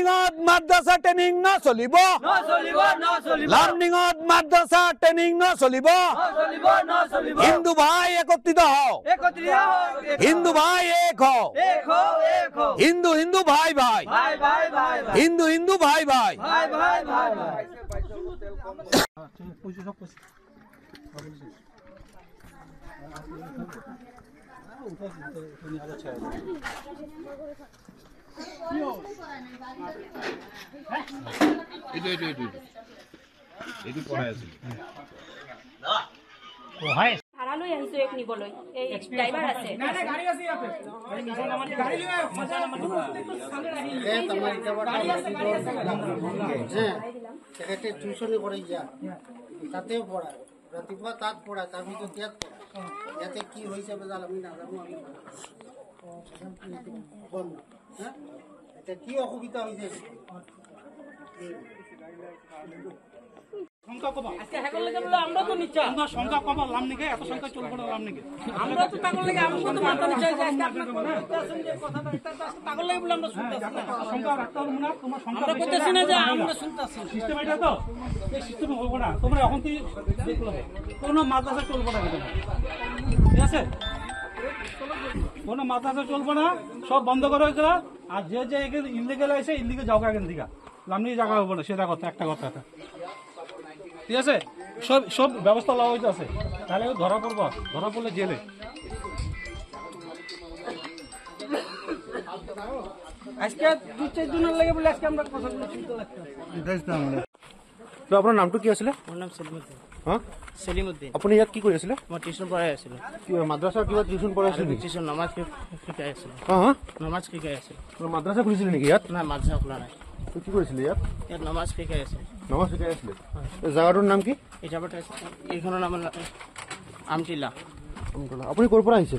লামডিঙত মাদ্ৰাছা training নচলিব লামডিঙত মাদ্ৰাছা training নচলিব হিন্দু ভাই একত্ৰিত হও হিন্দু ভাই এক হও হিন্দু হিন্দু ভাই ভাই হিন্দু হিন্দু ভাই ভাই ভাড়া লৈ আহিছো এক নিবলৈ এই ড্ৰাইভাৰ আছে টিউশনে কৰে যা তাতেও পড়া ৰাতিপুৱা তাত পড়া তার ভিতর ইয়াত পড়া ইয়াতে কি হয়েছে বেজাল আমি নাজানো আমি বন্ধ হ্যাঁ এটা কি অসুবিধা হয়েছে সংখ্যা কবা আজকে হেকল লাগে বলে আমরা তো নিচা আমরা সংখ্যা কবা লাম নিকে এত সংখ্যা চলবে না লাম নিকে আমরা তো পাগল লাগে আমরা তো মাথা নিচা যে আজকে আপনারা বলতেছেন যে কথাটা এটা পাগল লাগে বলে আমরা শুনতেছি না সংখ্যা রাখতে হবে না তোমার সংখ্যা আমরা কইতেছি না যে আমরা শুনতেছি সিস্টেম এটা তো এই সিস্টেম হবে না তোমরা এখন তুই দেখলো কোনো মাদ্রাসা চলবে না ঠিক আছে কোনো মাদ্রাসা চলবে না সব বন্ধ করে গেল আর যে যে ইলিগাল আছে ইলিগাল যাও এখান থেকে লাম নিয়ে জায়গা হবে না সেটা কথা একটা কথা ঠিক আছে সব সব ব্যবস্থা লওয়া হইতে আছে তাহলে ধরা পড়লে জেলে আজকে 2-4 দিনের লাগে বলে আজকে আমরা কথাগুলো শুনতে লাগছে তো আপোনাৰ নামটো কি আছিলে মোৰ নাম সেলিমুদ্দিন হ্যাঁ সেলিমুদ্দিন আপুনি ইয়াত কি কৰি আছিলে মই টিউশন পঢ়াই আছিলো কি মাদ্ৰাছাৰ কিবা টিউচন পঢ়াই আছিলে নেকি টিউশন নমাজ শিকাই আছিলো হ্যাঁ নমাজ শিকাই আছিলো মাদ্ৰাছা খুলিছিলে নেকি ইয়াত নাই মাদ্ৰাছা খোলা নাই তো কি কৰিছিলে ইয়াত ইয়াত নমাজ শিকাই আছিলো নমাজ শিকাই আছিলে জাগাটোৰ নাম কি ইটাবাটা এইখনৰ নাম আমটিলা আপুনি ক'ৰ পৰা আহিছে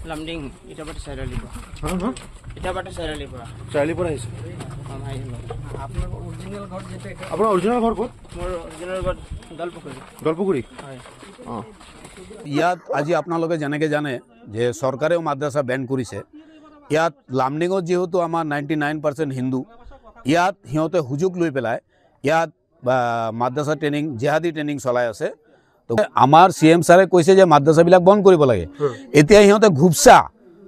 লামডিং ইটাবাটা চাৰিআলিৰ পৰা হ্যাঁ হ্যাঁ ইটাবাটা চাৰিআলিৰ পৰা চাৰিআলিৰ পৰা আহিছে আপোনাৰ অৰিজিনেল ঘৰ যেটা আপোনাৰ অৰিজিনেল ঘৰ ক'ত মোৰ অৰিজিনেল ঘৰ দলপুখুৰী দলপুখুৰী হয় অঁ ইয়াত আজি আপোনালোকে যেনেকৈ জানে যে চৰকাৰেও মাদ্ৰাছা বেন কৰিছে ইয়াত লামডিঙত যিহেতু আমাৰ 99% হিন্দু ইয়াত সিহঁতে সুযোগ লৈ পেলাই ইয়াত মাদ্ৰাছা ট্ৰেইনিং জেহাদী ট্ৰেইনিং চলাই আছে তো আমাৰ CM ছাৰে কৈছে যে মাদ্ৰাছাবিলাক বন্ধ কৰিব লাগে এতিয়া সিহঁতে ঘুপচা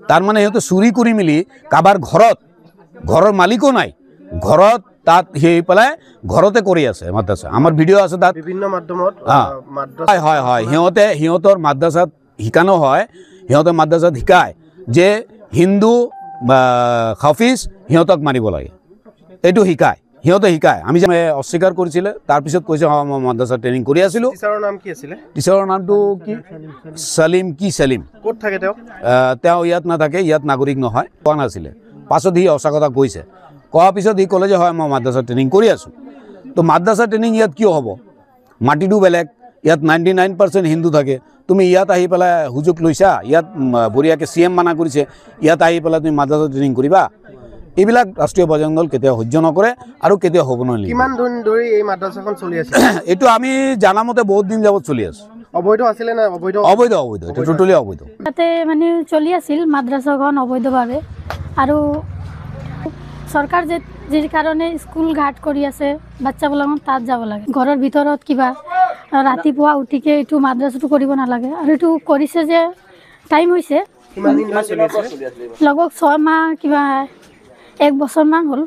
তাৰমানে সিহঁতে চুৰি কৰি মিলি কাৰোবাৰ ঘৰৰ মালিকো নাই ঘৰত তাত সেই পেলাই ঘৰতে কৰি আছে মাদ্ৰাছা আমাৰ ভিডিঅ' আছে তাত বিভিন্ন মাধ্যমত হয় হয় হয় সিহঁতৰ মাদ্ৰাছাত শিকানো হয় সিহঁতে মাদ্ৰাছাত শিকায় যে হিন্দু হাফিজ সিহঁতক মাৰিব লাগে এইটো শিকায় সিহঁতে শিকায় আমি যে অস্বীকাৰ কৰিছিলে তাৰপিছত কৈছে মই মাদ্ৰাছা ট্ৰেইনিং কৰি আছিলোঁ টিচাৰৰ নাম কি আছিলে টিচাৰৰ নামটো কি সলিম ক'ত থাকে তেওঁ ইয়াত নাথাকে ইয়াত নাগৰিক নহয় কোৱা নাছিলে পাছত সি সঁচা কথা কৈছে কোৱাৰ পিছত সি ক'লে যে হয় মই মাদ্ৰাছা ট্ৰেইনিং কৰি আছোঁ তো মাদ্ৰাছা ট্ৰেইনিং ইয়াত কিয় হ'ব মাটিটো বেলেগ ইয়াত 99% হিন্দু থাকে তুমি ইয়াত আহি পেলাই সুযোগ লৈছা ইয়াত বঢ়িয়াকৈ CM মানা কৰিছে ইয়াত আহি পেলাই তুমি মাদ্ৰাছা ট্ৰেইনিং কৰিবা এইবিলাক ৰাষ্ট্ৰীয় বজৰং দল কেতিয়াও সহ্য নকৰে আৰু কেতিয়াও হ'ব নোৱাৰে কিমান দিন ধৰি এই মাদ্ৰাছাখন চলি আছে এইটো আমি জানামতে বহুত দিন যাবত চলি আছে অবৈধ আছিলে না অবৈধ এইটো টোটেলি অবৈধ তাতে মানে চলি আছিল মাদ্ৰাছাখন অবৈধভাৱে আৰু চৰকাৰ যে কাৰণে স্কুল ঘাট কৰি আছে বাচ্চাবিলাক তাত যাব লাগে ঘৰৰ ভিতৰত কিবা ৰাতিপুৱা উঠিকে এইটো মাদ্ৰাছাটো কৰিব নালাগে আৰু এইটো কৰিছে যে টাইম হৈছে লগভগ 6 মাহ কিবা 1 বছৰমান হ'ল